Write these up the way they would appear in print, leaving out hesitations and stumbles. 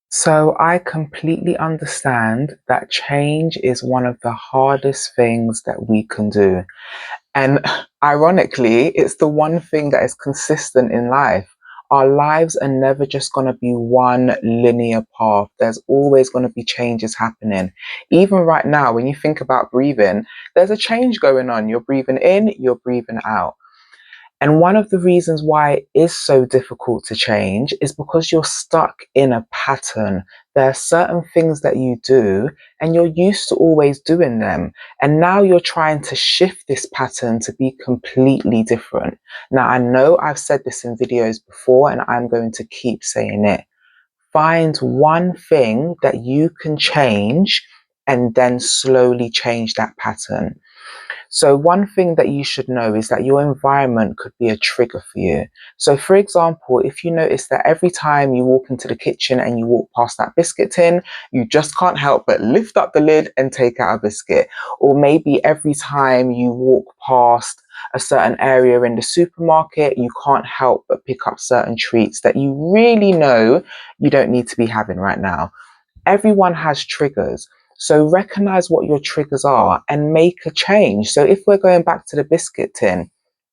So I completely understand that change is one of the hardest things that we can do. And ironically, it's the one thing that is consistent in life. Our lives are never just going to be one linear path. There's always going to be changes happening. Even right now, when you think about breathing, there's a change going on. You're breathing in, you're breathing out. And one of the reasons why it is so difficult to change is because you're stuck in a pattern. There are certain things that you do and you're used to always doing them. And now you're trying to shift this pattern to be completely different. Now, I know I've said this in videos before and I'm going to keep saying it. Find one thing that you can change and then slowly change that pattern. So one thing that you should know is that your environment could be a trigger for you. So for example, if you notice that every time you walk into the kitchen and you walk past that biscuit tin, you just can't help but lift up the lid and take out a biscuit. Or maybe every time you walk past a certain area in the supermarket, you can't help but pick up certain treats that you really know you don't need to be having right now. Everyone has triggers. So recognize what your triggers are and make a change. So if we're going back to the biscuit tin,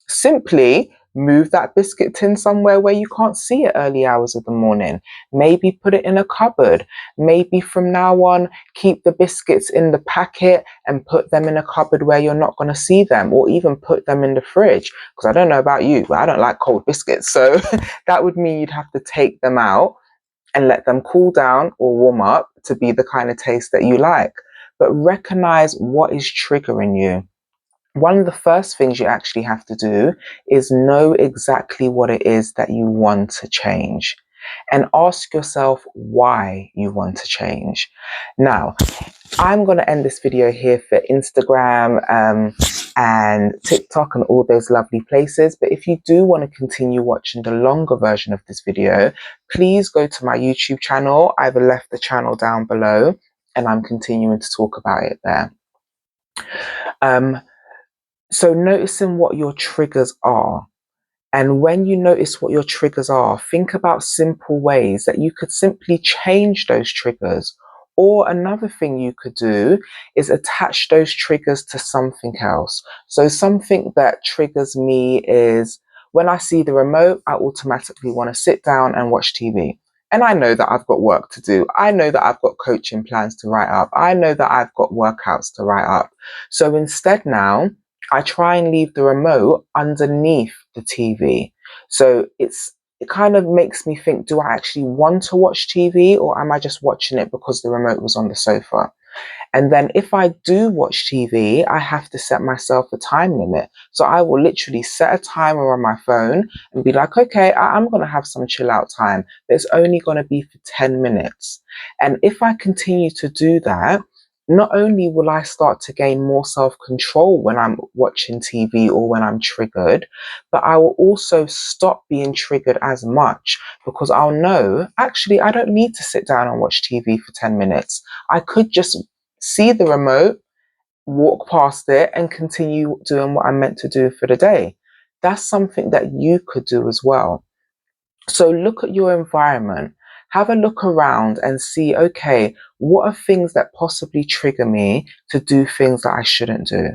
simply move that biscuit tin somewhere where you can't see it early hours of the morning. Maybe put it in a cupboard. Maybe from now on, keep the biscuits in the packet and put them in a cupboard where you're not going to see them, or even put them in the fridge. Because I don't know about you, but I don't like cold biscuits. So that would mean you'd have to take them out and let them cool down or warm up to be the kind of taste that you like. But recognize what is triggering you. One of the first things you actually have to do is know exactly what it is that you want to change and ask yourself why you want to change. Now, I'm going to end this video here for Instagram and TikTok and all those lovely places. But if you do want to continue watching the longer version of this video, please go to my YouTube channel. I've left the channel down below and I'm continuing to talk about it there. So noticing what your triggers are. And when you notice what your triggers are, think about simple ways that you could simply change those triggers. Or another thing you could do is attach those triggers to something else. So something that triggers me is when I see the remote, I automatically want to sit down and watch TV. And I know that I've got work to do. I know that I've got coaching plans to write up. I know that I've got workouts to write up. So instead now, I try and leave the remote underneath the TV. So it kind of makes me think, do I actually want to watch TV or am I just watching it because the remote was on the sofa? And then if I do watch TV, I have to set myself a time limit. So I will literally set a timer on my phone and be like, okay, I'm going to have some chill out time, but it's only going to be for 10 minutes. And if I continue to do that, not only will I start to gain more self-control when I'm watching TV or when I'm triggered, but I will also stop being triggered as much because I'll know, actually, I don't need to sit down and watch TV for 10 minutes. I could just see the remote, walk past it, and continue doing what I'm meant to do for the day. That's something that you could do as well. So look at your environment, have a look around and see, okay, what are things that possibly trigger me to do things that I shouldn't do?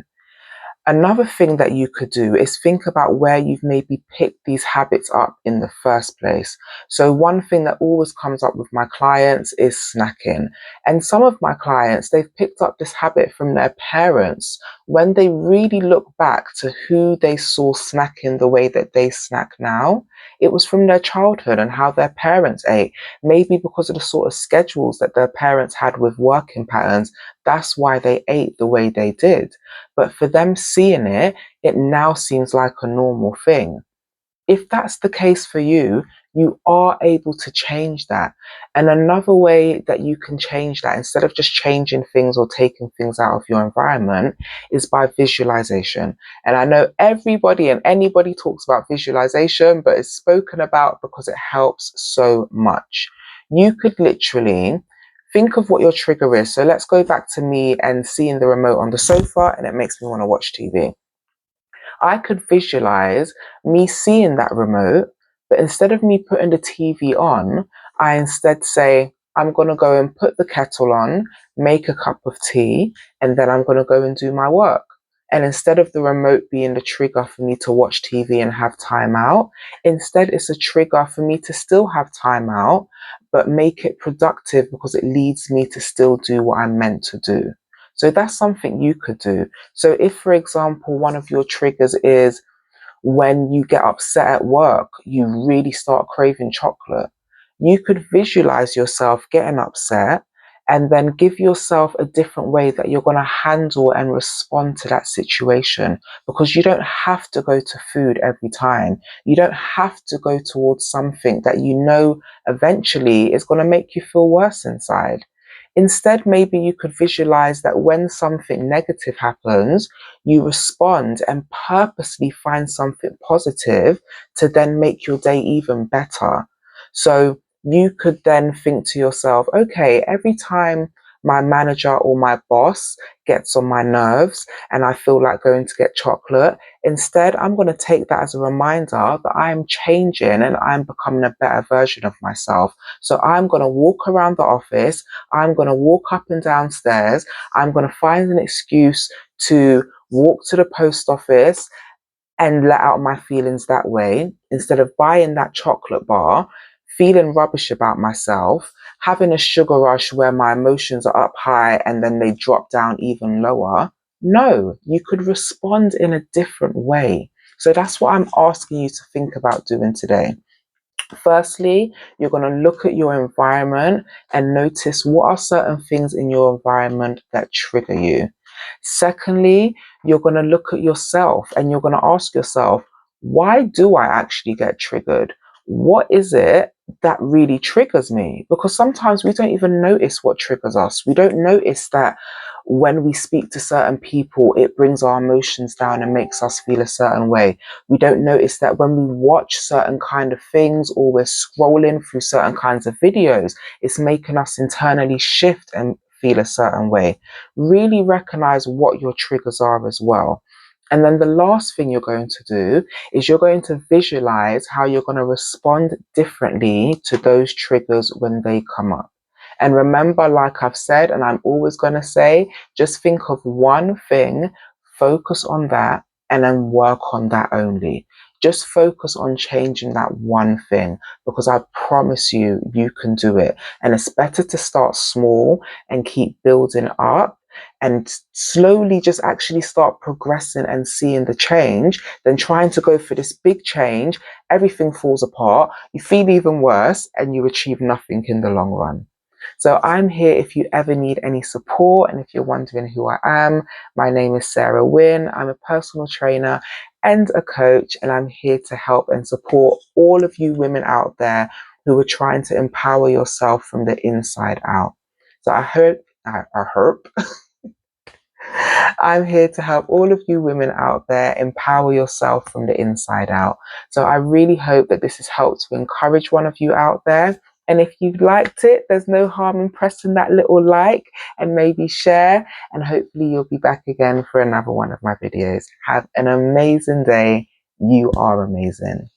Another thing that you could do is think about where you've maybe picked these habits up in the first place. So one thing that always comes up with my clients is snacking. And some of my clients, they've picked up this habit from their parents. When they really look back to who they saw snacking the way that they snack now, it was from their childhood and how their parents ate. Maybe because of the sort of schedules that their parents had with working patterns, that's why they ate the way they did. But for them seeing it, it now seems like a normal thing. If that's the case for you, you are able to change that. And another way that you can change that, instead of just changing things or taking things out of your environment, is by visualization. And I know everybody and anybody talks about visualization, but it's spoken about because it helps so much. You could literally think of what your trigger is. So let's go back to me and seeing the remote on the sofa, and it makes me want to watch TV. I could visualize me seeing that remote, but instead of me putting the TV on, I instead say, I'm going to go and put the kettle on, make a cup of tea, and then I'm going to go and do my work. And instead of the remote being the trigger for me to watch TV and have time out, instead it's a trigger for me to still have time out, but make it productive because it leads me to still do what I'm meant to do. So that's something you could do. So if, for example, one of your triggers is when you get upset at work, you really start craving chocolate. You could visualize yourself getting upset and then give yourself a different way that you're going to handle and respond to that situation, because you don't have to go to food every time. You don't have to go towards something that you know eventually is going to make you feel worse inside. Instead, maybe you could visualize that when something negative happens, you respond and purposely find something positive to then make your day even better. So you could then think to yourself, okay, every time my manager or my boss gets on my nerves and I feel like going to get chocolate, instead, I'm going to take that as a reminder that I'm changing and I'm becoming a better version of myself. So I'm going to walk around the office. I'm going to walk up and down stairs. I'm going to find an excuse to walk to the post office and let out my feelings that way, instead of buying that chocolate bar, feeling rubbish about myself, having a sugar rush where my emotions are up high and then they drop down even lower. No, you could respond in a different way. So that's what I'm asking you to think about doing today. Firstly, you're going to look at your environment and notice what are certain things in your environment that trigger you. Secondly, you're going to look at yourself and you're going to ask yourself, why do I actually get triggered? What is it that really triggers me? Because sometimes we don't even notice what triggers us. We don't notice that when we speak to certain people, it brings our emotions down and makes us feel a certain way. We don't notice that when we watch certain kind of things or we're scrolling through certain kinds of videos, it's making us internally shift and feel a certain way. Really recognize what your triggers are as well. And then the last thing you're going to do is you're going to visualize how you're going to respond differently to those triggers when they come up. And remember, like I've said, and I'm always going to say, just think of one thing, focus on that, and then work on that only. Just focus on changing that one thing, because I promise you, you can do it. And it's better to start small and keep building up and slowly just actually start progressing and seeing the change than trying to go for this big change. Everything falls apart, you feel even worse, and you achieve nothing in the long run. So I'm here if you ever need any support, and if you're wondering who I am, my name is Sarah Wynn. I'm a personal trainer and a coach, and I'm here to help and support all of you women out there who are trying to empower yourself from the inside out. So I hope I'm here to help all of you women out there empower yourself from the inside out. So I really hope that this has helped to encourage one of you out there. And if you've liked it, there's no harm in pressing that little like and maybe share. And hopefully you'll be back again for another one of my videos. Have an amazing day. You are amazing.